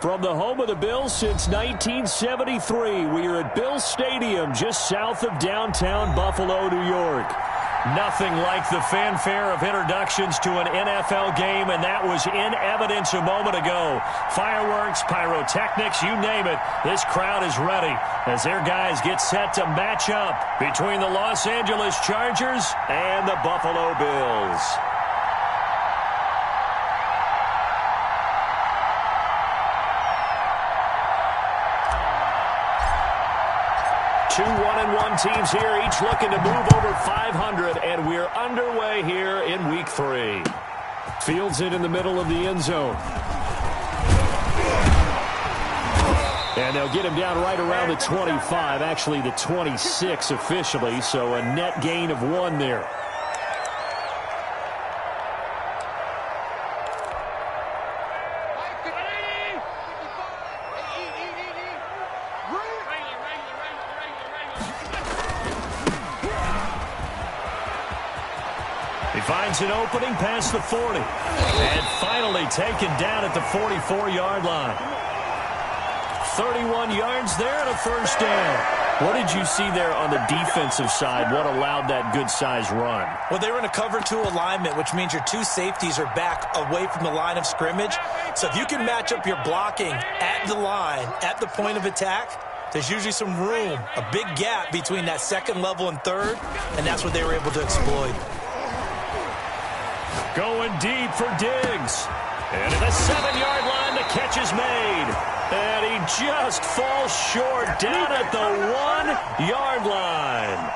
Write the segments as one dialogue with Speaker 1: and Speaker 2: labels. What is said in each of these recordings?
Speaker 1: From the home of the Bills since 1973, we are at Bills Stadium just south of downtown Buffalo, New York. Nothing like the fanfare of introductions to an NFL game, and that was in evidence a moment ago. Fireworks, pyrotechnics, you name it, this crowd is ready as their guys get set to match up between the Los Angeles Chargers and the Buffalo Bills. Two 1-1 teams here, each looking to move over 500, and we're underway here in Week 3. Fields it in the middle of the end zone. And they'll get him down right around the 25, actually the 26 officially, so a net gain of 1 there. Finds an opening past the 40. And finally taken down at the 44-yard line. 31 yards there and a first down. What did you see there on the defensive side? What allowed that good-sized run?
Speaker 2: Well, they were in a cover 2 alignment, which means your 2 safeties are back away from the line of scrimmage. So if you can match up your blocking at the line, at the point of attack, there's usually some room, a big gap between that second level and third, and that's what they were able to exploit.
Speaker 1: Going deep for Diggs. And at the 7-yard line, the catch is made. And he just falls short down at the 1-yard line.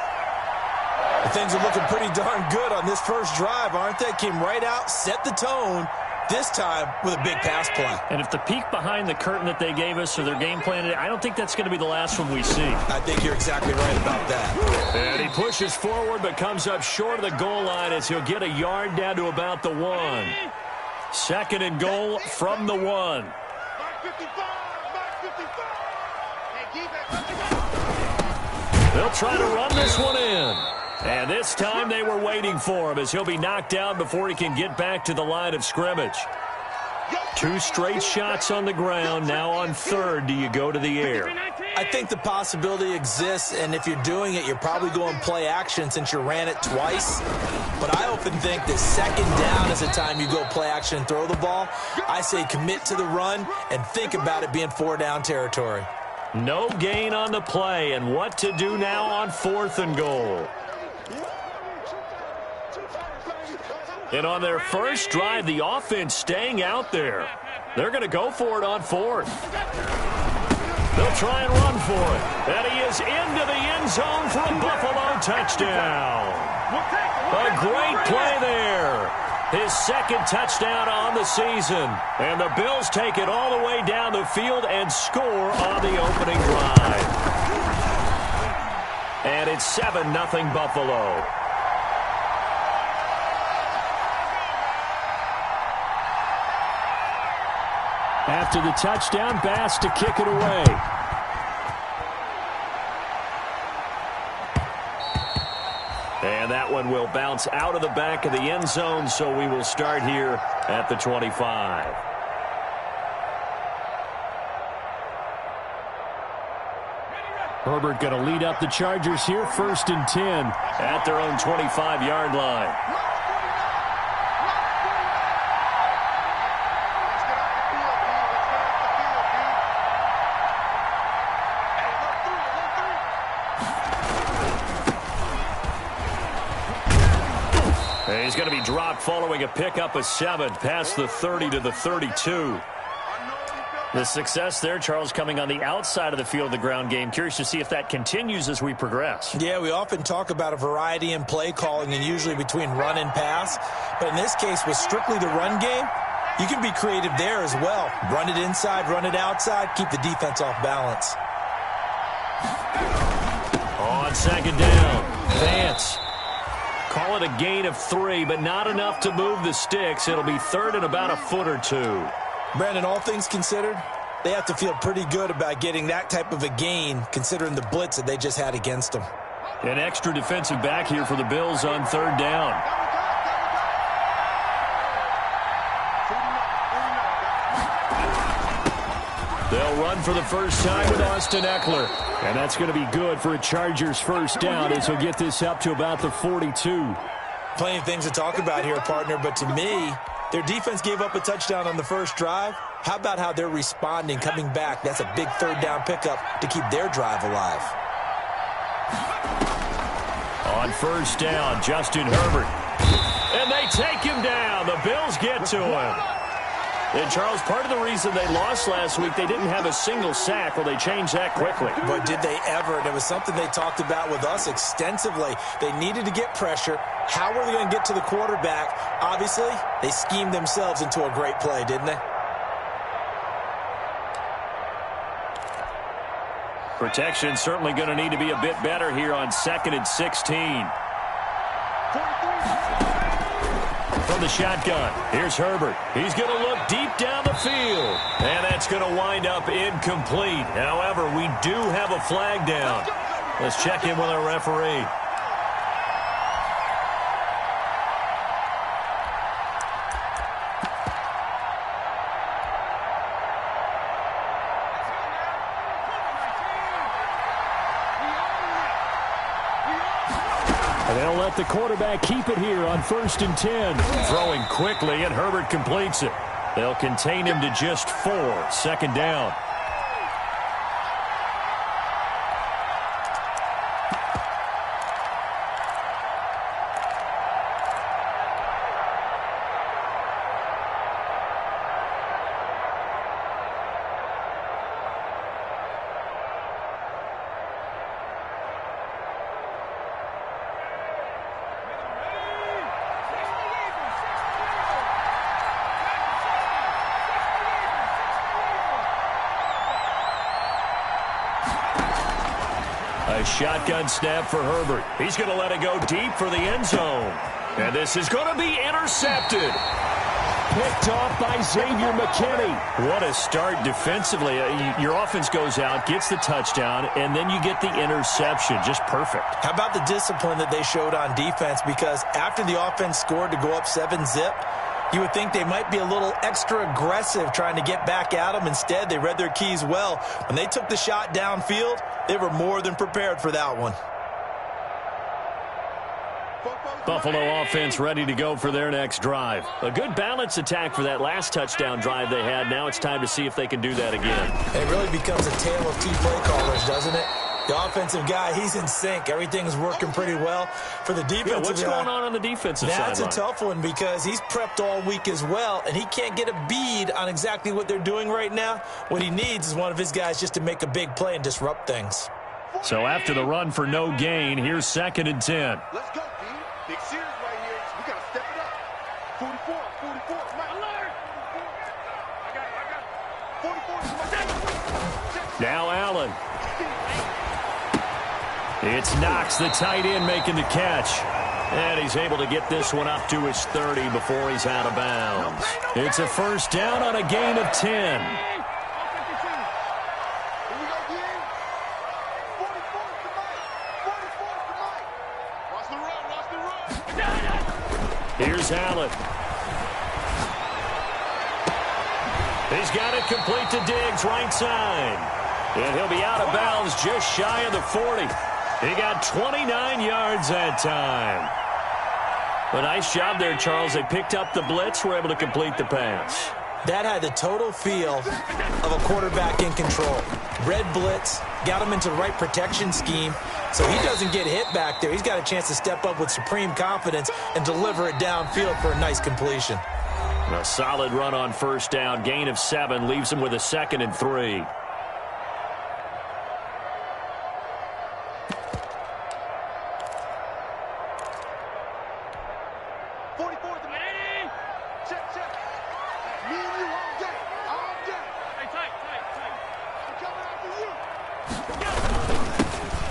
Speaker 2: Things are looking pretty darn good on this first drive, aren't they? Came right out, set the tone, this time with a big pass play.
Speaker 1: And if the peek behind the curtain that they gave us or their game plan, I don't think that's going to be the last one we see.
Speaker 2: I think you're exactly right about that.
Speaker 1: And he pushes forward but comes up short of the goal line as he'll get a yard down to about the 1. Second and goal from the 1. They'll try to run this one in. And this time they were waiting for him as he'll be knocked down before he can get back to the line of scrimmage. 2 straight shots on the ground. Now on third, do you go to the air?
Speaker 2: I think the possibility exists, and if you're doing it, you're probably going play action since you ran it twice. But I often think that second down is the time you go play action and throw the ball. I say commit to the run and think about it being 4-down territory.
Speaker 1: No gain on the play, and what to do now on 4th and goal. And on their first drive, the offense staying out there. They're going to go for it on 4th. They'll try and run for it. And he is into the end zone for a Buffalo touchdown. A great play there. His second touchdown on the season. And the Bills take it all the way down the field and score on the opening drive. And it's 7-0 Buffalo. After the touchdown, Bass to kick it away. And that one will bounce out of the back of the end zone, so we will start here at the 25. Herbert going to lead up the Chargers here, 1st and 10 at their own 25-yard line. He's going to be dropped following a pickup of 7 past the 30 to the 32. The success there, Charles, coming on the outside of the field of the ground game. Curious to see if that continues as we progress.
Speaker 2: Yeah, we often talk about a variety in play calling and usually between run and pass. But in this case, with strictly the run game, you can be creative there as well. Run it inside, run it outside, keep the defense off balance.
Speaker 1: On 2nd down, Vance. Call it a gain of 3, but not enough to move the sticks. It'll be 3rd and about a foot or 2.
Speaker 2: Brandon, all things considered, they have to feel pretty good about getting that type of a gain, considering the blitz that they just had against them.
Speaker 1: An extra defensive back here for the Bills on 3rd down. They'll run for the first time with Austin Eckler. And that's going to be good for a Chargers first down as he'll get this up to about the 42.
Speaker 2: Plenty of things to talk about here, partner, but to me, their defense gave up a touchdown on the first drive. How about how they're responding, coming back? That's a big third down pickup to keep their drive alive.
Speaker 1: On first down, Justin Herbert. And they take him down. The Bills get to him. And, Charles, part of the reason they lost last week, they didn't have a single sack. Well, they changed that quickly.
Speaker 2: But did they ever? And it was something they talked about with us extensively. They needed to get pressure. How were they going to get to the quarterback? Obviously, they schemed themselves into a great play, didn't they?
Speaker 1: Protection certainly going to need to be a bit better here on 2nd and 16. From the shotgun, here's Herbert. He's going to look deep down the field. And that's going to wind up incomplete. However, we do have a flag down. Let's check in with our referee. They'll let the quarterback keep it here on 1st and 10. Throwing quickly, and Herbert completes it. They'll contain him to just 4. 2nd down. A shotgun snap for Herbert. He's going to let it go deep for the end zone. And this is going to be intercepted. Picked off by Xavier McKinney. What a start defensively. Your offense goes out, gets the touchdown, and then you get the interception. Just perfect.
Speaker 2: How about the discipline that they showed on defense? Because after the offense scored to go up 7-zip, you would think they might be a little extra aggressive trying to get back at them. Instead, they read their keys well. When they took the shot downfield, they were more than prepared for that one.
Speaker 1: Buffalo offense ready to go for their next drive. A good balance attack for that last touchdown drive they had. Now it's time to see if they can do that again.
Speaker 2: It really becomes a tale of two play callers, doesn't it? The offensive guy, he's in sync. Everything's working pretty well. For the defensive guy,
Speaker 1: what's going on the defensive side?
Speaker 2: That's a tough one because he's prepped all week as well, and he can't get a bead on exactly what they're doing right now. What he needs is one of his guys just to make a big play and disrupt things.
Speaker 1: So after the run for no gain, here's 2nd and 10.
Speaker 3: Let's go, D. Big series right here. We got to step it up. 44, 44. Alert! I got it. 44.
Speaker 1: Now Allen. It's Knox, the tight end, making the catch. And he's able to get this one up to his 30 before he's out of bounds. It's a first down on a gain of 10. Here's Allen. He's got it complete to Diggs, right side. And he'll be out of bounds just shy of the 40. He got 29 yards that time. A nice job there, Charles. They picked up the blitz, were able to complete the pass.
Speaker 2: That had the total feel of a quarterback in control. Red blitz, got him into the right protection scheme, so he doesn't get hit back there. He's got a chance to step up with supreme confidence and deliver it downfield for a nice completion.
Speaker 1: A solid run on first down. Gain of 7 leaves him with a 2nd and 3.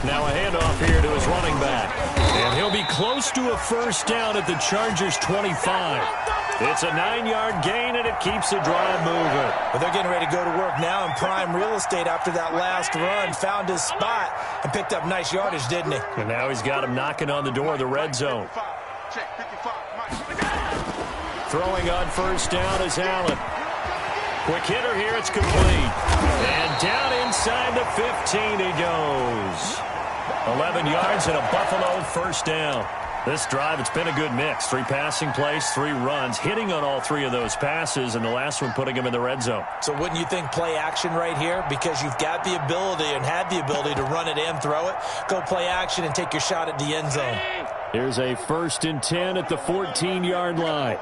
Speaker 1: Now a handoff here to his running back. And he'll be close to a first down at the Chargers' 25. It's a 9-yard gain, and it keeps the drive moving.
Speaker 2: Well, they're getting ready to go to work now in prime real estate after that last run. Found his spot and picked up nice yardage, didn't he?
Speaker 1: And now he's got him knocking on the door of the red zone. Throwing on first down is Allen. Quick hitter here, it's complete. And down inside the 15 he goes. 11 yards and a Buffalo first down. This drive, it's been a good mix. 3 passing plays, 3 runs, hitting on all 3 of those passes, and the last one putting him in the red zone.
Speaker 2: So wouldn't you think play action right here? Because you've got the ability and had the ability to run it and throw it. Go play action and take your shot at the end zone.
Speaker 1: Here's a 1st and 10 at the 14-yard line.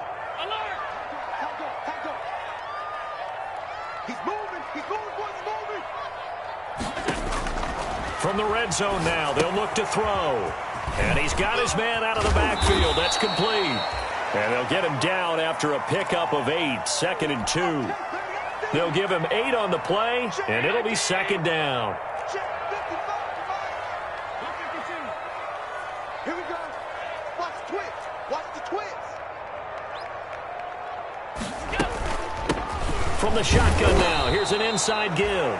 Speaker 1: From the red zone now, they'll look to throw. And he's got his man out of the backfield. That's complete. And they'll get him down after a pickup of 8, 2nd and 2. They'll give him 8 on the play, and it'll be 2nd down.
Speaker 3: Here we go. Watch the twitch. Watch the twitch.
Speaker 1: From the shotgun now, here's an inside give.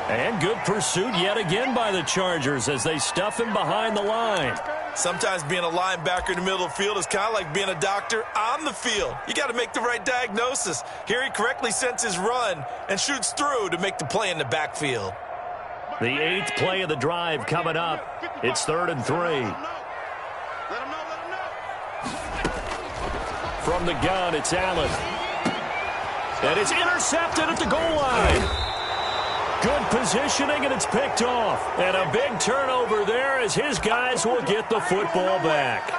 Speaker 1: And good pursuit yet again by the Chargers as they stuff him behind the line.
Speaker 2: Sometimes being a linebacker in the middle of the field is kind of like being a doctor on the field. You got to make the right diagnosis. Here he correctly senses run and shoots through to make the play in the backfield.
Speaker 1: The 8th play of the drive coming up. It's 3rd and 3.
Speaker 3: Let him know.
Speaker 1: From the gun, it's Allen. And it's intercepted at the goal line. Good positioning, and it's picked off. And a big turnover there as his guys will get the football back.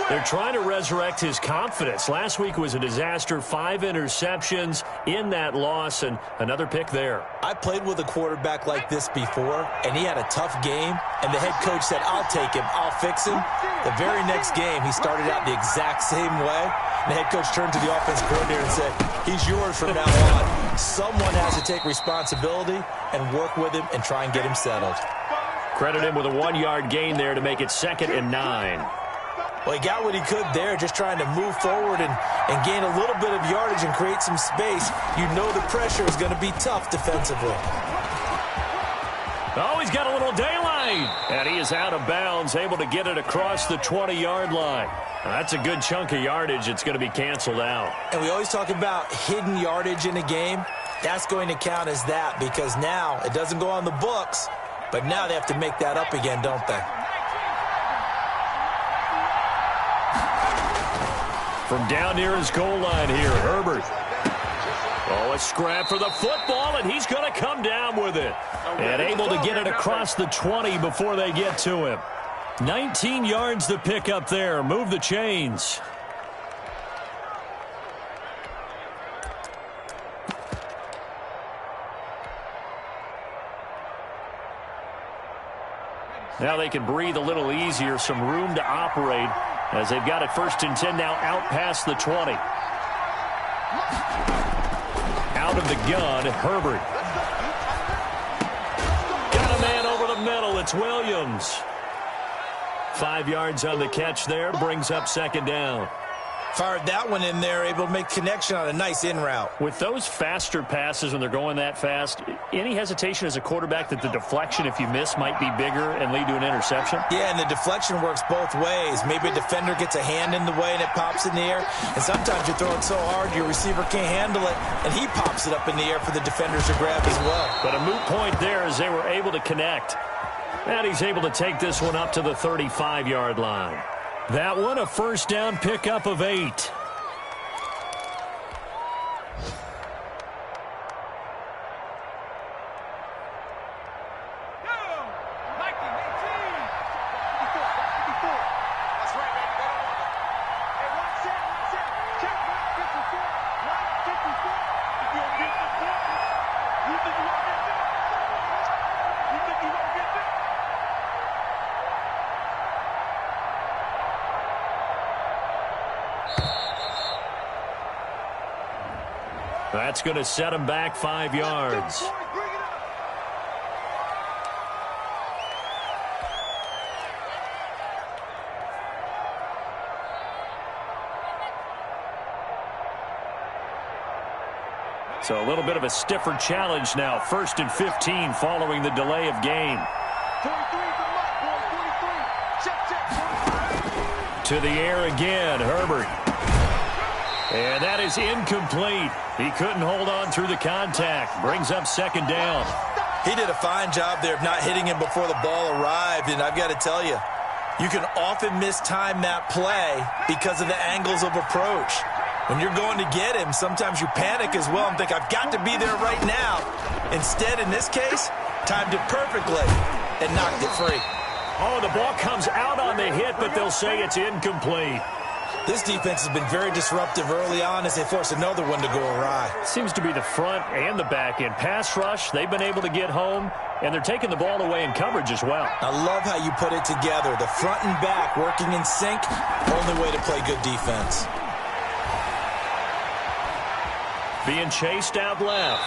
Speaker 1: They're trying to resurrect his confidence. Last week was a disaster. 5 interceptions in that loss, and another pick there.
Speaker 2: I played with a quarterback like this before, and he had a tough game, and the head coach said, I'll take him, I'll fix him. The very next game, he started out the exact same way. And the head coach turned to the offensive coordinator and said, he's yours from now on. Someone has to take responsibility and work with him and try and get him settled.
Speaker 1: Credit him with a 1-yard gain there to make it 2nd and 9.
Speaker 2: Well, he got what he could there, just trying to move forward and gain a little bit of yardage and create some space. You know the pressure is going to be tough defensively.
Speaker 1: Oh, he's got a little daylight. And he is out of bounds, able to get it across the 20-yard line. Now, that's a good chunk of yardage. It's going to be canceled out.
Speaker 2: And we always talk about hidden yardage in a game. That's going to count as that because now it doesn't go on the books, but now they have to make that up again, don't they?
Speaker 1: From down near his goal line here, Herbert. Oh, a scrap for the football, and he's going to come down with it. And able to get it across the 20 before they get to him. 19 yards to pick up there. Move the chains. Now they can breathe a little easier, some room to operate as they've got it 1st and 10 now out past the 20. Out of the gun, Herbert. Got a man over the middle. It's Williams. 5 yards on the catch there, brings up 2nd down.
Speaker 2: Fired that one in there, able to make connection on a nice in route.
Speaker 1: With those faster passes when they're going that fast, any hesitation as a quarterback that the deflection, if you miss, might be bigger and lead to an interception?
Speaker 2: Yeah, and the deflection works both ways. Maybe a defender gets a hand in the way and it pops in the air. And sometimes you throw it so hard your receiver can't handle it, and he pops it up in the air for the defenders to grab as well.
Speaker 1: But a moot point there as they were able to connect. And he's able to take this one up to the 35-yard line. That one, a 1st down pickup of 8. That's going to set him back 5 yards. So a little bit of a stiffer challenge now. 1st and 15 following the delay of game. To the air again, Herbert. And that is incomplete. He couldn't hold on through the contact. Brings up second down.
Speaker 2: He did a fine job there of not hitting him before the ball arrived, and I've got to tell you, you can often mistime that play because of the angles of approach. When you're going to get him, sometimes you panic as well and think, I've got to be there right now. Instead, in this case, timed it perfectly and knocked it free.
Speaker 1: Oh, the ball comes out on the hit, but they'll say it's incomplete.
Speaker 2: This defense has been very disruptive early on as they force another one to go awry.
Speaker 1: Seems to be the front and the back end. Pass rush, they've been able to get home, and they're taking the ball away in coverage as well.
Speaker 2: I love how you put it together. The front and back working in sync, only way to play good defense.
Speaker 1: Being chased out left.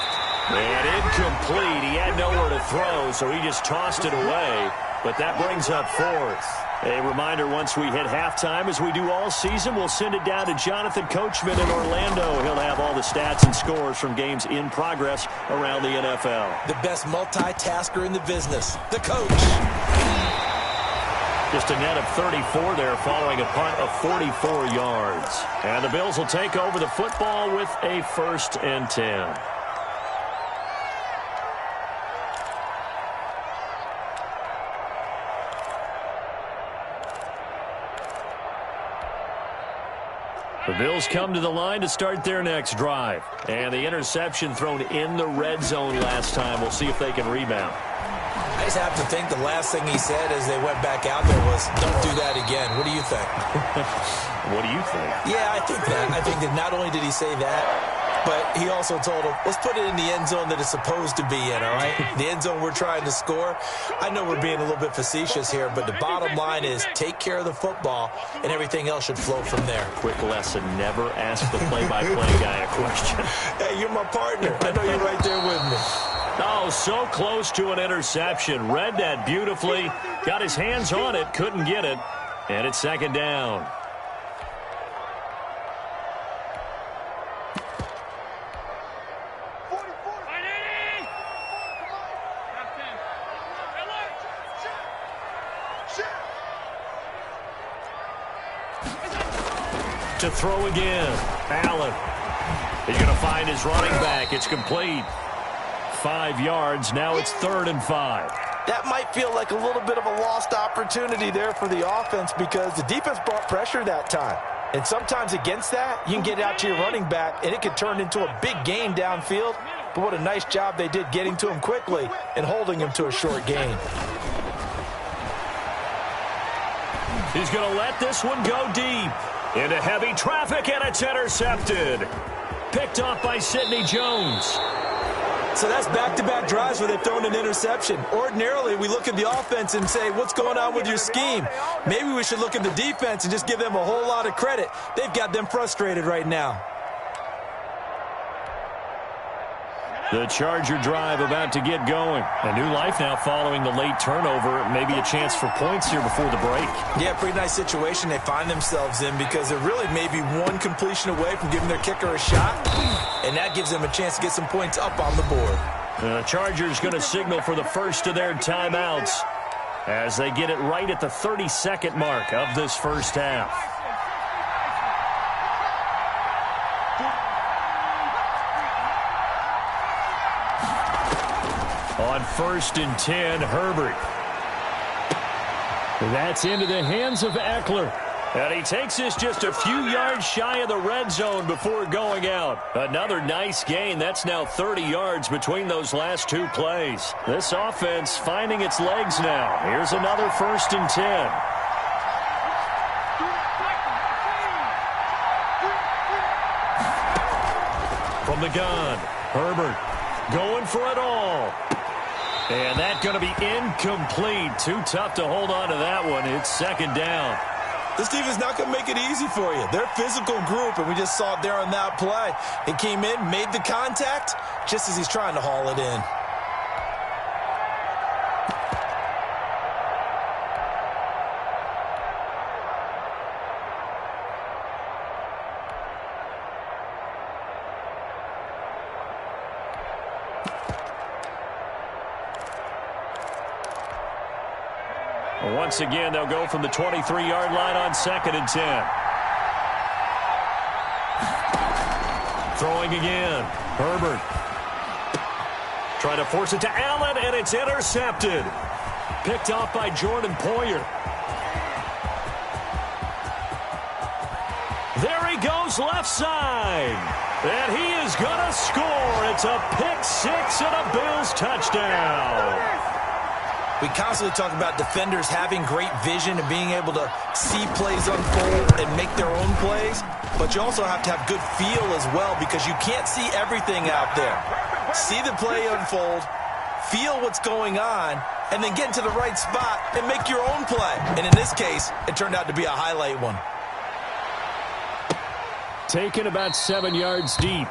Speaker 1: And incomplete. He had nowhere to throw, so he just tossed it away. But that brings up fourth. A reminder, once we hit halftime, as we do all season, we'll send it down to Jonathan Coachman in Orlando. He'll have all the stats and scores from games in progress around the NFL.
Speaker 2: The best multitasker in the business, the coach.
Speaker 1: Just a net of 34 there following a punt of 44 yards. And the Bills will take over the football with a 1st and 10. The Bills come to the line to start their next drive. And the interception thrown in the red zone last time. We'll see if they can rebound.
Speaker 2: I just have to think the last thing he said as they went back out there was, don't do that again. What do you think?
Speaker 1: What do you think?
Speaker 2: Yeah, I think that. I think that not only did he say that, but he also told him, let's put it in the end zone that it's supposed to be in, all right? The end zone we're trying to score. I know we're being a little bit facetious here, but the bottom line is take care of the football, and everything else should flow from there.
Speaker 1: Quick lesson, never ask the play-by-play guy a question.
Speaker 2: Hey, you're my partner. I know you're right there with me.
Speaker 1: Oh, so close to an interception. Read that beautifully. Got his hands on it, couldn't get it. And it's second down. To throw again. Allen. He's going to find his running back. It's complete. 5 yards. Now it's 3rd and 5.
Speaker 2: That might feel like a little bit of a lost opportunity there for the offense because the defense brought pressure that time. And sometimes against that, you can get out to your running back, and it can turn into a big gain downfield. But what a nice job they did getting to him quickly and holding him to a short gain.
Speaker 1: He's going to let this one go deep. Into heavy traffic, and it's intercepted. Picked off by Sidney Jones.
Speaker 2: So that's back-to-back drives where they've thrown an interception. Ordinarily, we look at the offense and say, what's going on with your scheme? Maybe we should look at the defense and just give them a whole lot of credit. They've got them frustrated right now.
Speaker 1: The Charger drive about to get going. A new life now following the late turnover. Maybe a chance for points here before the break.
Speaker 2: Yeah, pretty nice situation they find themselves in because they're really maybe one completion away from giving their kicker a shot. And that gives them a chance to get some points up on the board.
Speaker 1: The Chargers going to signal for the first of their timeouts as they get it right at the 32nd mark of this first half. On 1st and 10, Herbert. That's into the hands of Eckler. And he takes this just a few yards shy of the red zone before going out. Another nice gain. That's now 30 yards between those last two plays. This offense finding its legs now. Here's another 1st and 10. From the gun, Herbert going for it all. And that's going to be incomplete. Too tough to hold on to that one. It's 2nd down.
Speaker 2: This team is not going to make it easy for you. They're a physical group, and we just saw it there on that play. He came in, made the contact, just as he's trying to haul it in.
Speaker 1: Once again, they'll go from the 23-yard line on 2nd and 10. Throwing again. Herbert. Trying to force it to Allen, and it's intercepted. Picked off by Jordan Poyer. There he goes left side. And he is going to score. It's a pick six and a Bills touchdown.
Speaker 2: We constantly talk about defenders having great vision and being able to see plays unfold and make their own plays. But you also have to have good feel as well because you can't see everything out there. See the play unfold, feel what's going on, and then get into the right spot and make your own play. And in this case, it turned out to be a highlight one.
Speaker 1: Taken about 7 yards deep.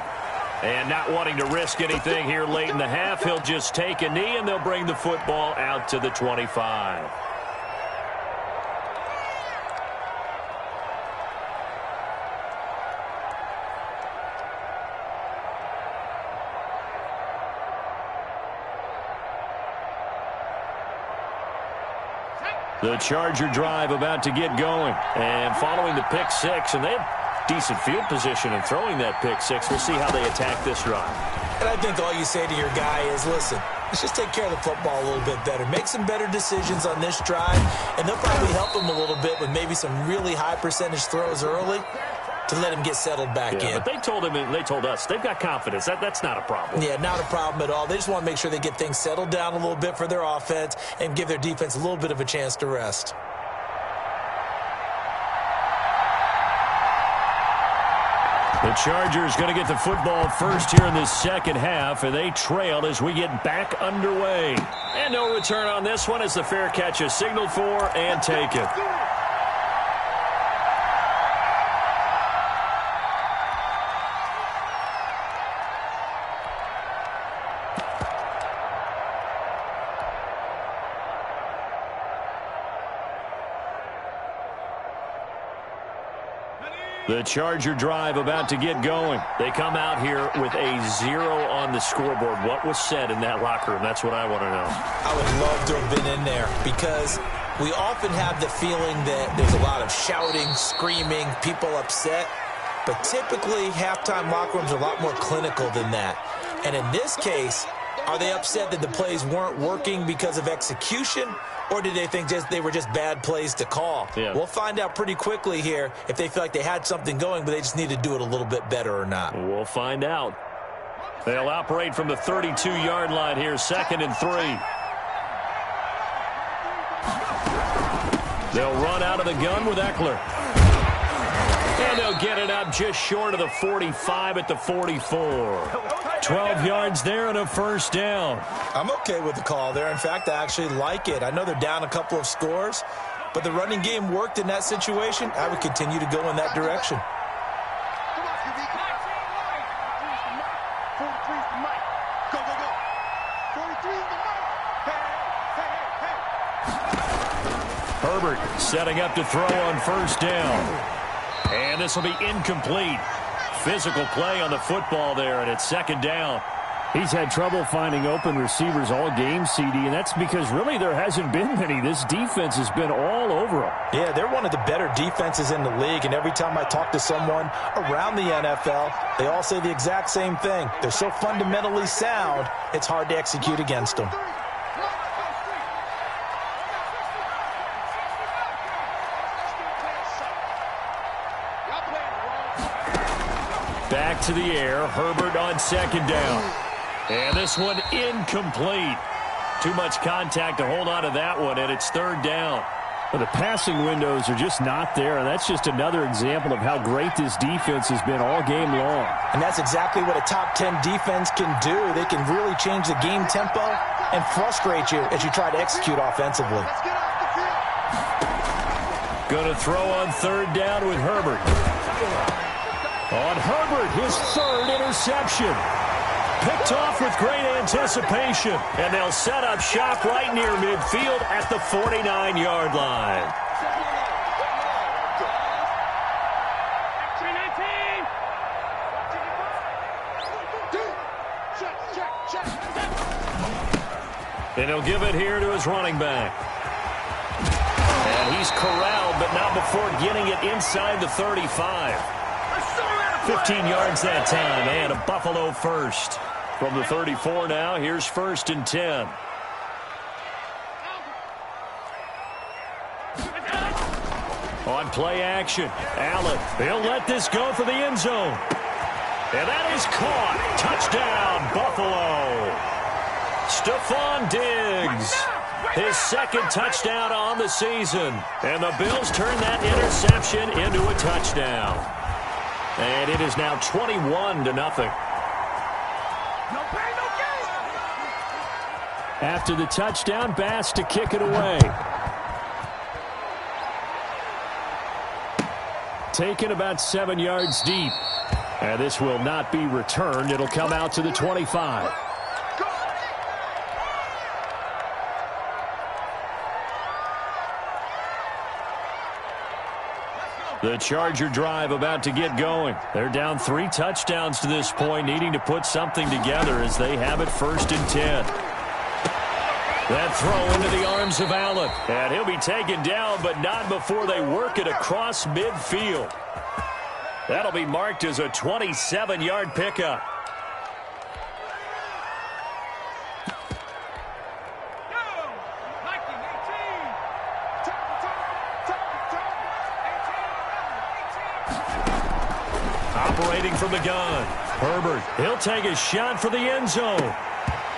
Speaker 1: And not wanting to risk anything here late in the half, he'll just take a knee, and they'll bring the football out to the 25. The Charger drive about to get going. And following the pick six, and they have decent field position in throwing that pick six. We'll see how they attack this drive.
Speaker 2: And I think all you say to your guy is, listen, let's just take care of the football a little bit better. Make some better decisions on this drive, and they'll probably help him a little bit with maybe some really high percentage throws early to let him get settled back in.
Speaker 1: But they told him and they told us they've got confidence. That's not a problem.
Speaker 2: Yeah, not a problem at all. They just want to make sure they get things settled down a little bit for their offense and give their defense a little bit of a chance to rest.
Speaker 1: The Chargers going to get the football first here in the second half, and they trail as we get back underway. And no return on this one as the fair catch is signaled for and taken. The Charger drive about to get going. They come out here with a 0 on the scoreboard. What was said in that locker room? That's what I want to know.
Speaker 2: I would love to have been in there because we often have the feeling that there's a lot of shouting, screaming, people upset. But typically, halftime locker rooms are a lot more clinical than that. And in this case, are they upset that the plays weren't working because of execution? Or did they think they were just bad plays to call?
Speaker 1: Yeah.
Speaker 2: We'll find out pretty quickly here if they feel like they had something going, but they just need to do it a little bit better or not.
Speaker 1: We'll find out. They'll operate from the 32-yard line here, 2nd and 3. They'll run out of the gun with Eckler. And they'll get it up just short of the 45 at the 44. 12 yards there and a first down.
Speaker 2: I'm okay with the call there. In fact, I actually like it. I know they're down a couple of scores, but the running game worked in that situation. I would continue to go in that direction.
Speaker 1: Herbert setting up to throw on first down. And this will be incomplete. Physical play on the football there, and it's 2nd down. He's had trouble finding open receivers all game, CD, and that's because really there hasn't been many. This defense has been all over him.
Speaker 2: Yeah, they're one of the better defenses in the league, and every time I talk to someone around the NFL, they all say the exact same thing. They're so fundamentally sound, it's hard to execute against them.
Speaker 1: Back to the air. Herbert on 2nd down. And this one incomplete. Too much contact to hold on to that one, and it's 3rd down. Well, the passing windows are just not there, and that's just another example of how great this defense has been all game long.
Speaker 2: And that's exactly what a top 10 defense can do. They can really change the game tempo and frustrate you as you try to execute offensively.
Speaker 1: Going to throw on 3rd down with Herbert. On Herbert, his 3rd interception. Picked off with great anticipation. And they'll set up shop right near midfield at the 49-yard line. And he'll give it here to his running back. And he's corralled, but not before getting it inside the 35. 15 yards that time, and a Buffalo first. From the 34 now, here's 1st and 10. On play action, Allen, he'll let this go for the end zone. And that is caught. Touchdown, Buffalo. Stephon Diggs, his 2nd touchdown on the season. And the Bills turn that interception into a touchdown. And it is now 21-0. After the touchdown, Bass to kick it away. Taken about 7 yards deep. And this will not be returned. It'll come out to the 25. The Charger drive about to get going. They're down 3 touchdowns to this point, needing to put something together as they have it 1st and 10. That throw into the arms of Allen. And he'll be taken down, but not before they work it across midfield. That'll be marked as a 27-yard pickup. Operating from the gun, Herbert, he'll take a shot for the end zone.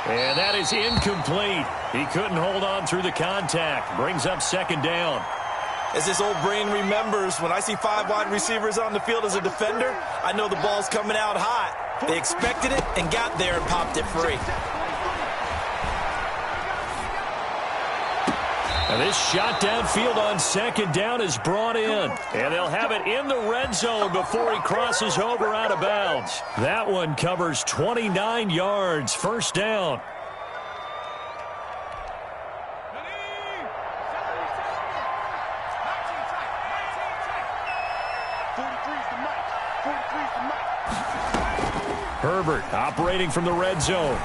Speaker 1: And that is incomplete. He couldn't hold on through the contact. Brings up 2nd down.
Speaker 2: As this old brain remembers, when I see 5 wide receivers on the field as a defender, I know the ball's coming out hot. They expected it and got there and popped it free.
Speaker 1: And this shot downfield on 2nd down is brought in. And they'll have it in the red zone before he crosses over out of bounds. That one covers 29 yards. 1st down. Herbert operating from the red zone.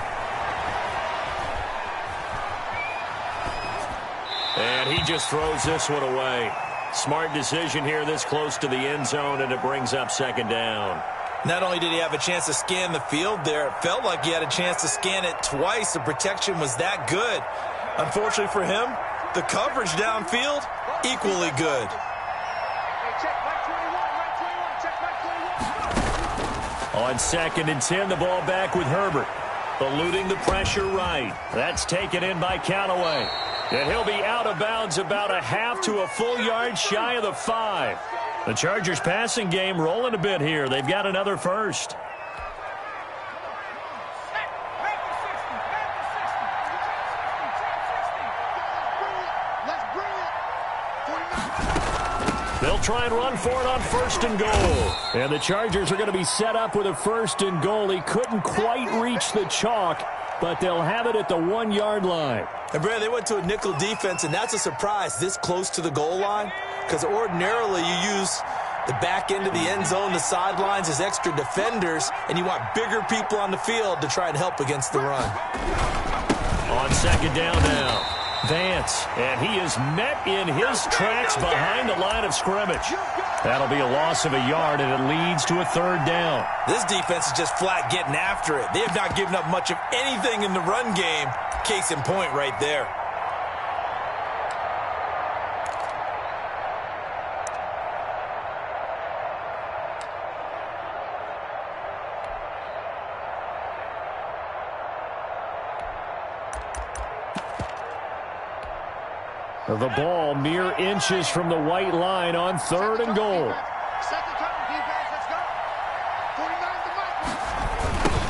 Speaker 1: And he just throws this one away. Smart decision here this close to the end zone, and it brings up 2nd down.
Speaker 2: Not only did he have a chance to scan the field there, it felt like he had a chance to scan it twice. The protection was that good. Unfortunately for him, the coverage downfield, equally good.
Speaker 1: On 2nd and 10, the ball back with Herbert. Eluding the pressure right. That's taken in by Callaway. And he'll be out of bounds about a half to a full yard shy of the 5. The Chargers passing game rolling a bit here. They've got another first. They'll try and run for it on 1st and goal. And the Chargers are going to be set up with a 1st and goal. He couldn't quite reach the chalk, but they'll have it at the 1-yard line.
Speaker 2: And, Brad, they went to a nickel defense, and that's a surprise this close to the goal line, because ordinarily you use the back end of the end zone, the sidelines as extra defenders, and you want bigger people on the field to try and help against the run.
Speaker 1: On 2nd down now. Vance, and he is met in his tracks behind the line of scrimmage. That'll be a loss of a yard, and it leads to a 3rd down.
Speaker 2: This defense is just flat getting after it. They have not given up much of anything in the run game. Case in point right there.
Speaker 1: The ball mere inches from the white line on 3rd and goal.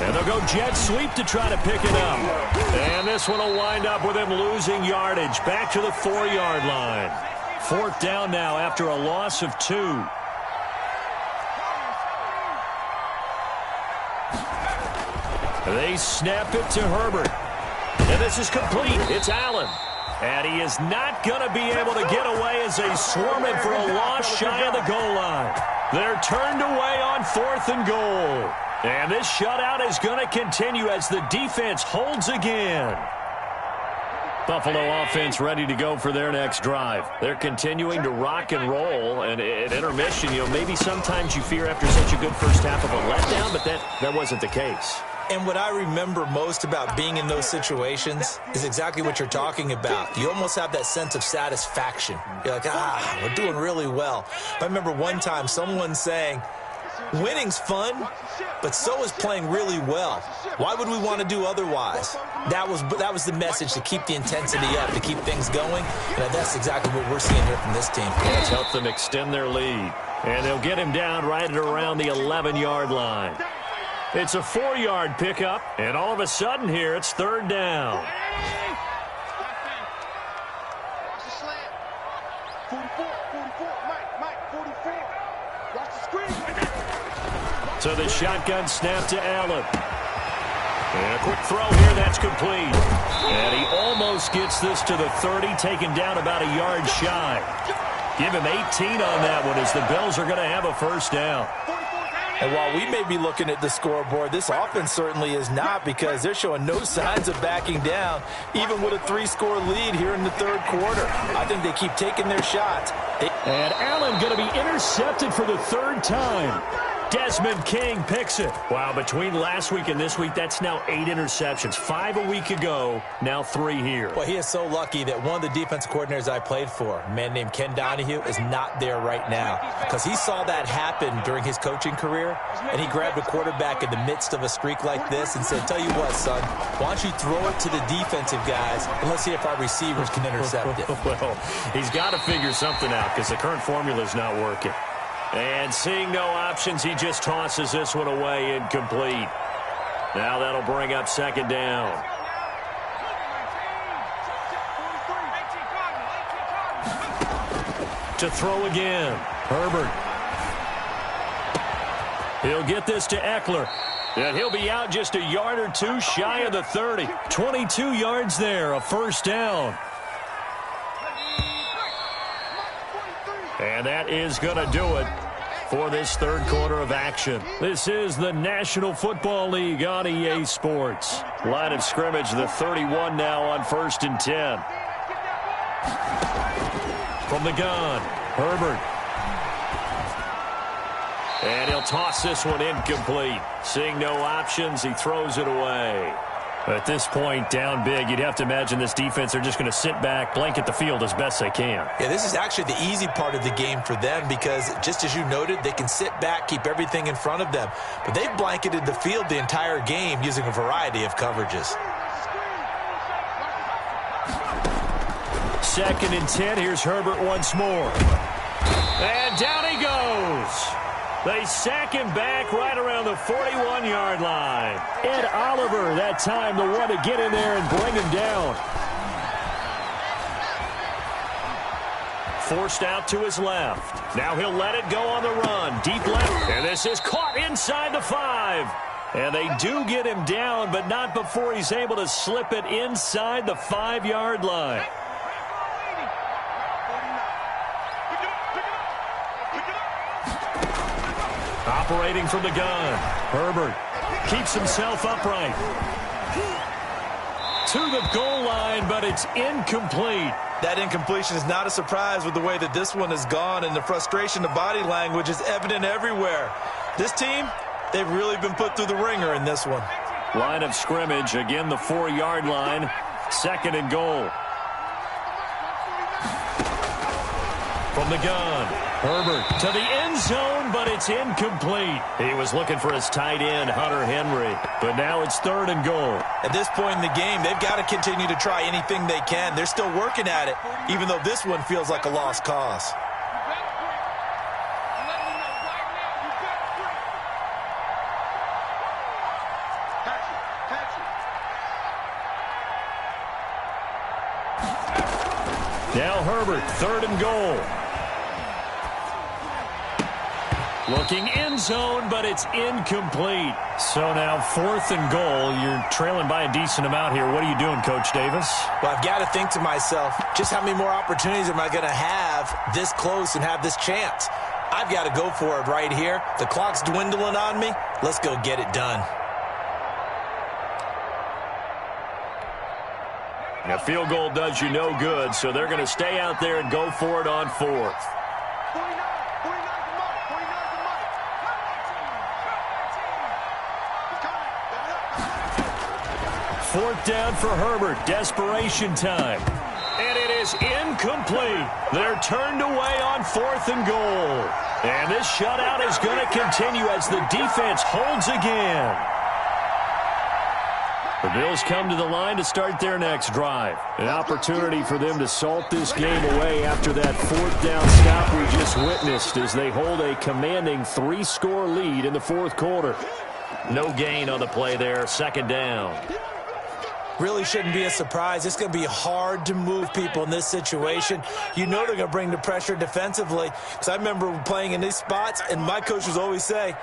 Speaker 1: And they'll go jet sweep to try to pick it up. And this one will wind up with him losing yardage back to the 4-yard line. 4th down now after a loss of 2. They snap it to Herbert. And this is complete. It's Allen. And he is not going to be able to get away as they swarm it for a loss shy of the goal line. They're turned away on 4th and goal. And this shutout is going to continue as the defense holds again. Buffalo offense ready to go for their next drive. They're continuing to rock and roll, and at intermission, maybe sometimes you fear after such a good first half of a letdown, but that wasn't the case.
Speaker 2: And what I remember most about being in those situations is exactly what you're talking about. You almost have that sense of satisfaction. You're like, we're doing really well. But I remember one time someone saying, winning's fun, but so is playing really well. Why would we want to do otherwise? That was the message, to keep the intensity up, to keep things going. And that's exactly what we're seeing here from this team.
Speaker 1: Let's help them extend their lead. And they'll get him down right at around the 11-yard line. It's a 4-yard pickup, and all of a sudden here, it's third down.
Speaker 3: Watch the slant. 44, Mike, 44. Watch the screen.
Speaker 1: So the shotgun snap to Allen. And a quick throw here, that's complete. And he almost gets this to the 30, taken down about a yard shy. Give him 18 on that one, as the Bills are going to have a first down.
Speaker 2: And while we may be looking at the scoreboard, this offense certainly is not, because they're showing no signs of backing down, even with a 3-score lead here in the third quarter. I think they keep taking their shots.
Speaker 1: And Allen going to be intercepted for the third time. Desmond King picks it. Wow, between last week and this week, that's now 8 interceptions. 5 a week ago, now 3 here.
Speaker 2: Well, he is so lucky that one of the defense coordinators I played for, a man named Ken Donahue, is not there right now, because he saw that happen during his coaching career, and he grabbed a quarterback in the midst of a streak like this and said, tell you what, son, why don't you throw it to the defensive guys, and let's see if our receivers can intercept it.
Speaker 1: Well, he's got to figure something out, because the current formula is not working. And seeing no options, he just tosses this one away, incomplete. Now that'll bring up second down. To throw again, Herbert. He'll get this to Eckler. And he'll be out just a yard or two shy of the 30. 22 yards there, a first down. And that is going to do it for this third quarter of action. This is the National Football League on EA Sports. Line of scrimmage, the 31 now on 1st and 10. From the gun, Herbert. And he'll toss this one incomplete. Seeing no options, he throws it away. At this point, down big, you'd have to imagine this defense, they're just going to sit back, blanket the field as best they can.
Speaker 2: Yeah, this is actually the easy part of the game for them, because just as you noted, they can sit back, keep everything in front of them. But they've blanketed the field the entire game using a variety of coverages.
Speaker 1: 2nd and 10, here's Herbert once more. And down he goes. They sack him back right around the 41-yard line. Ed Oliver, that time, the one to get in there and bring him down. Forced out to his left. Now he'll let it go on the run. Deep left. And this is caught inside the 5. And they do get him down, but not before he's able to slip it inside the 5-yard line. Operating from the gun, Herbert keeps himself upright. To the goal line, but it's incomplete.
Speaker 2: That incompletion is not a surprise with the way that this one has gone, and the frustration of body language is evident everywhere. This team, they've really been put through the ringer in this one.
Speaker 1: Line of scrimmage, again the 4-yard line, 2nd and goal. From the gun, Herbert to the end zone, but it's incomplete. He was looking for his tight end, Hunter Henry, but now it's 3rd and goal.
Speaker 2: At this point in the game, they've got to continue to try anything they can. They're still working at it, even though this one feels like a lost cause.
Speaker 1: Now Herbert, 3rd and goal. Looking end zone, but it's incomplete. So now 4th and goal. You're trailing by a decent amount here. What are you doing, Coach Davis?
Speaker 2: Well, I've got to think to myself, just how many more opportunities am I going to have this close and have this chance? I've got to go for it right here. The clock's dwindling on me. Let's go get it done.
Speaker 1: A field goal does you no good, so they're going to stay out there and go for it on fourth. 4th down for Herbert. Desperation time. And it is incomplete. They're turned away on 4th and goal. And this shutout is going to continue as the defense holds again. The Bills come to the line to start their next drive. An opportunity for them to salt this game away after that 4th down stop we just witnessed as they hold a commanding 3-score lead in the 4th quarter. No gain on the play there. 2nd down.
Speaker 2: Really shouldn't be a surprise. It's going to be hard to move people in this situation. You know they're going to bring the pressure defensively. Because I remember playing in these spots, and my coaches always say,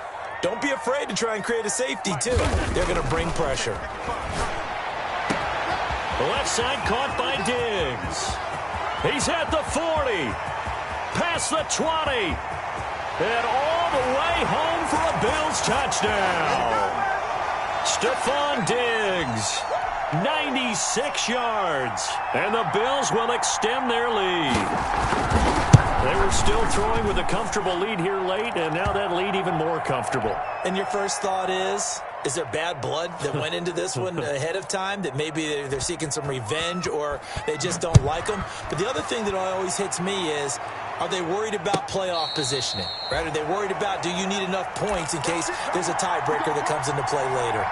Speaker 2: don't be afraid to try and create a safety, too. They're going to bring pressure.
Speaker 1: The left side caught by Diggs. He's at the 40. Past the 20. And all the way home for a Bills touchdown. Stephon Diggs. 96 yards. And the Bills will extend their lead. They were still throwing with a comfortable lead here late, and now that lead even more comfortable.
Speaker 2: And your first thought is there bad blood that went into this one ahead of time, that maybe they're seeking some revenge or they just don't like them? But the other thing that always hits me is, are they worried about playoff positioning? Right? Are they worried about, do you need enough points in case there's a tiebreaker that comes into play later?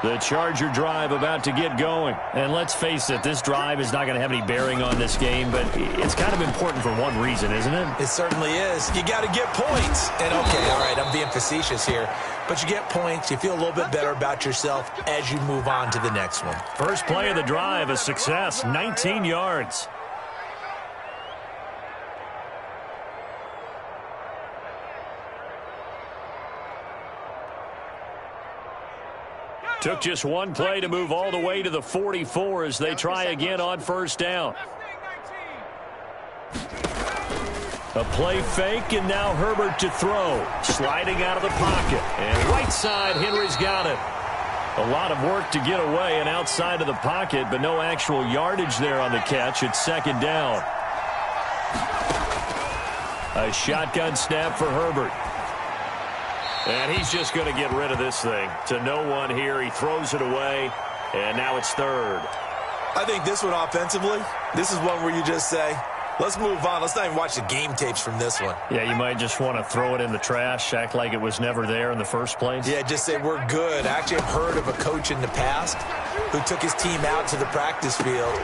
Speaker 1: The Charger drive about to get going. And let's face it, this drive is not going to have any bearing on this game, but it's kind of important for one reason, isn't it?
Speaker 2: It certainly is. You got to get points. And, okay, all right, I'm being facetious here. But you get points, you feel a little bit better about yourself as you move on to the next one.
Speaker 1: First play of the drive, a success, 19 yards. Took just one play to move all the way to the 44 as they try again on 1st down. A play fake, and now Herbert to throw. Sliding out of the pocket. And right side, Henry's got it. A lot of work to get away and outside of the pocket, but no actual yardage there on the catch. It's 2nd down. A shotgun snap for Herbert. And he's just going to get rid of this thing. To no one here. He throws it away, and now it's 3rd.
Speaker 2: I think this one offensively, this is one where you just say, let's move on. Let's not even watch the game tapes from this one.
Speaker 1: Yeah, you might just want to throw it in the trash, act like it was never there in the first place.
Speaker 2: Yeah, just say we're good. I actually have heard of a coach in the past who took his team out to the practice field.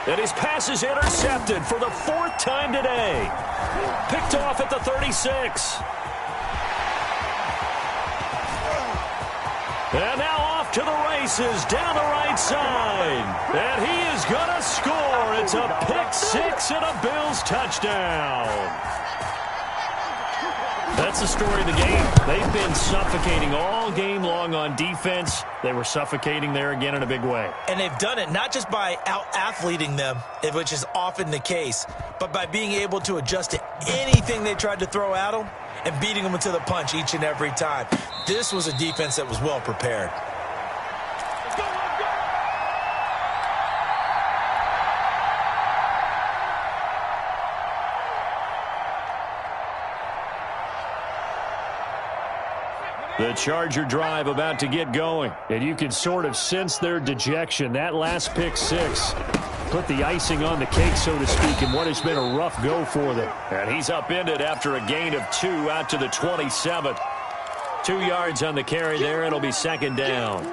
Speaker 1: And his pass is intercepted for the 4th time today. Picked off at the 36. And now off to the races down the right side. And he is going to score. It's a pick-6 and a Bills touchdown. That's the story of the game. They've been suffocating all game long on defense. They were suffocating there again in a big way.
Speaker 2: And they've done it not just by out-athleting them, which is often the case, but by being able to adjust to anything they tried to throw at them and beating them into the punch each and every time. This was a defense that was well prepared.
Speaker 1: The Charger drive about to get going, and you can sort of sense their dejection. That last pick-6 put the icing on the cake, so to speak, in what has been a rough go for them. And he's upended after a gain of 2 out to the 27th. 2 yards on the carry there. It'll be 2nd down.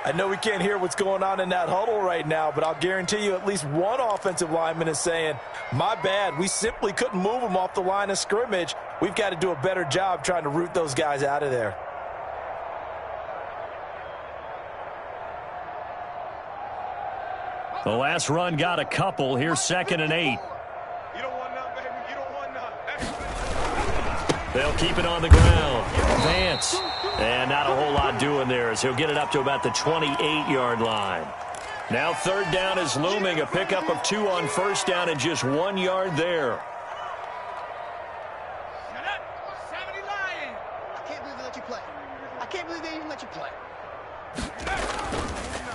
Speaker 2: I know we can't hear what's going on in that huddle right now, but I'll guarantee you at least one offensive lineman is saying, my bad, we simply couldn't move them off the line of scrimmage. We've got to do a better job trying to root those guys out of there.
Speaker 1: The last run got a couple. Here's 2nd and 8.
Speaker 3: You don't want none, baby. You don't want none.
Speaker 1: They'll keep it on the ground. Vance. And not a whole lot doing there as he'll get it up to about the 28-yard line. Now 3rd down is looming. A pickup of 2 on 1st down and just 1 yard there.
Speaker 3: I can't believe they let you play. I can't can't believe they even let you play.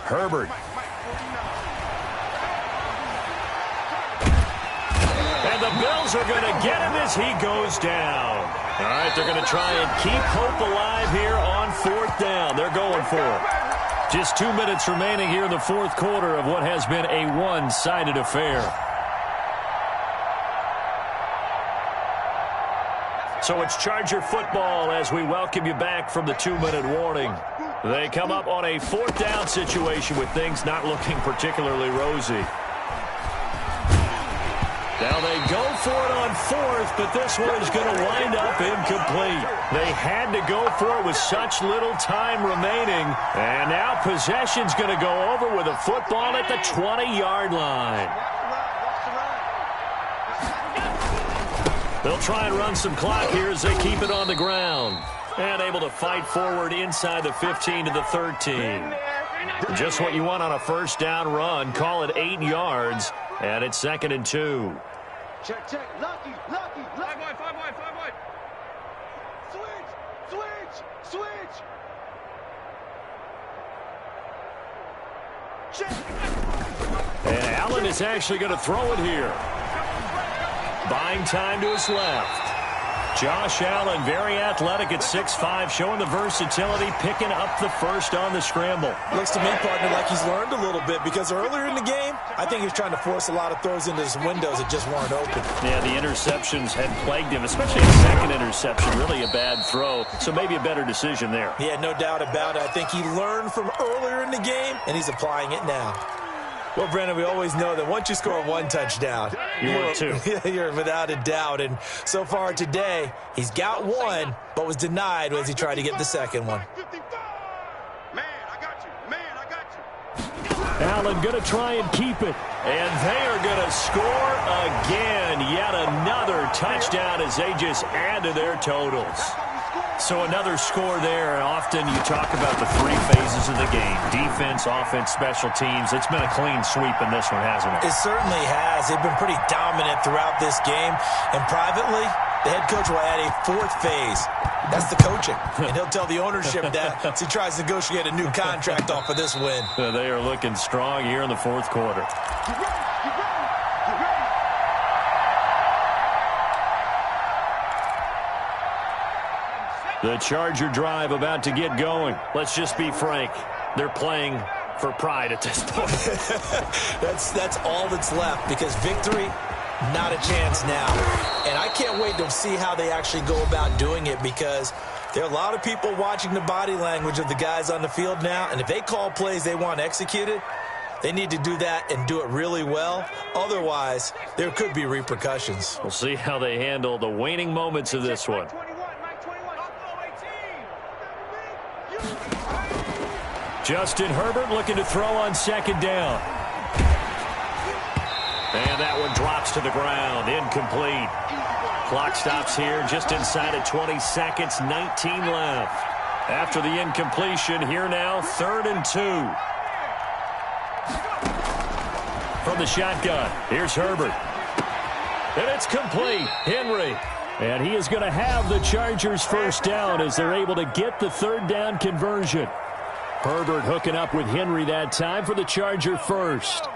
Speaker 1: Herbert. And the Bills are going to get him as he goes down. All right, they're going to try and keep hope alive here on 4th down. They're going for it. Just 2 minutes remaining here in the 4th quarter of what has been a one-sided affair. So it's Charger football as we welcome you back from the 2-minute warning. They come up on a 4th down situation with things not looking particularly rosy. Now they go for it on 4th, but this one is going to wind up incomplete. They had to go for it with such little time remaining. And now possession's going to go over with a football at the 20-yard line. They'll try and run some clock here as they keep it on the ground. And able to fight forward inside the 15 to the 13. Just what you want on a 1st down run. Call it 8 yards. And it's 2nd and 2.
Speaker 3: Check. Lucky. 5 wide. Switch. Check.
Speaker 1: And Allen is actually going to throw it here. Buying time to his left. Josh Allen, very athletic at 6'5", showing the versatility, picking up the first on the scramble.
Speaker 2: Looks to me, partner, like he's learned a little bit because earlier in the game, I think he was trying to force a lot of throws into his windows that just weren't open.
Speaker 1: Yeah, the interceptions had plagued him, especially the second interception, really a bad throw, so maybe a better decision there.
Speaker 2: Yeah, no doubt about it. I think he learned from earlier in the game, and he's applying it now. Well, Brandon, we always know that once you score 1 touchdown,
Speaker 1: you're 2.
Speaker 2: You're without a doubt. And so far today, he's got 1, but was denied as he tried to get the second one.
Speaker 3: Man, I got you.
Speaker 1: Allen going to try and keep it. And they are going to score again. Yet another touchdown as they just add to their totals. So another score there. Often you talk about the 3 phases of the game. Defense, offense, special teams. It's been a clean sweep in this one, hasn't it?
Speaker 2: It certainly has. They've been pretty dominant throughout this game. And privately, the head coach will add a 4th phase. That's the coaching. And he'll tell the ownership that as he tries to negotiate a new contract off of this win.
Speaker 1: They are looking strong here in the 4th quarter. The Charger drive about to get going. Let's just be frank. They're playing for pride at this point.
Speaker 2: That's all that's left because victory, not a chance now. And I can't wait to see how they actually go about doing it because there are a lot of people watching the body language of the guys on the field now. And if they call plays they want executed, they need to do that and do it really well. Otherwise, there could be repercussions.
Speaker 1: We'll see how they handle the waning moments of this one. Justin Herbert looking to throw on 2nd down. And that one drops to the ground. Incomplete. Clock stops here just inside of 20 seconds. 19 left. After the incompletion, here now, 3rd and 2. From the shotgun, here's Herbert. And it's complete. Henry. And he is going to have the Chargers 1st down as they're able to get the 3rd down conversion. Herbert hooking up with Henry that time for the Charger 1st.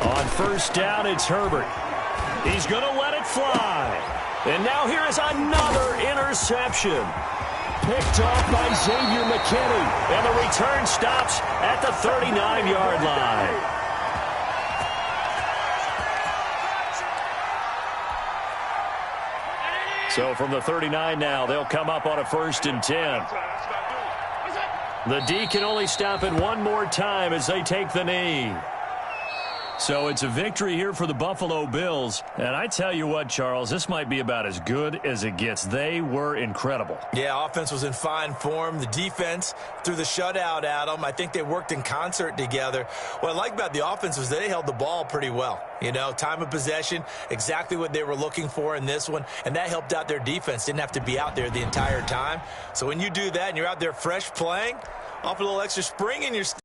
Speaker 1: On 1st down, it's Herbert. He's going to let it fly. And now here is another interception. Picked off by Xavier McKinney. And the return stops at the 39-yard line. So from the 39 now, they'll come up on a 1st and 10. The D can only stop it one more time as they take the knee. So it's a victory here for the Buffalo Bills. And I tell you what, Charles, this might be about as good as it gets. They were incredible.
Speaker 2: Yeah, offense was in fine form. The defense threw the shutout at them. I think they worked in concert together. What I like about the offense was they held the ball pretty well. You know, time of possession, exactly what they were looking for in this one. And that helped out their defense. Didn't have to be out there the entire time. So when you do that and you're out there fresh playing, off a little extra spring in your step.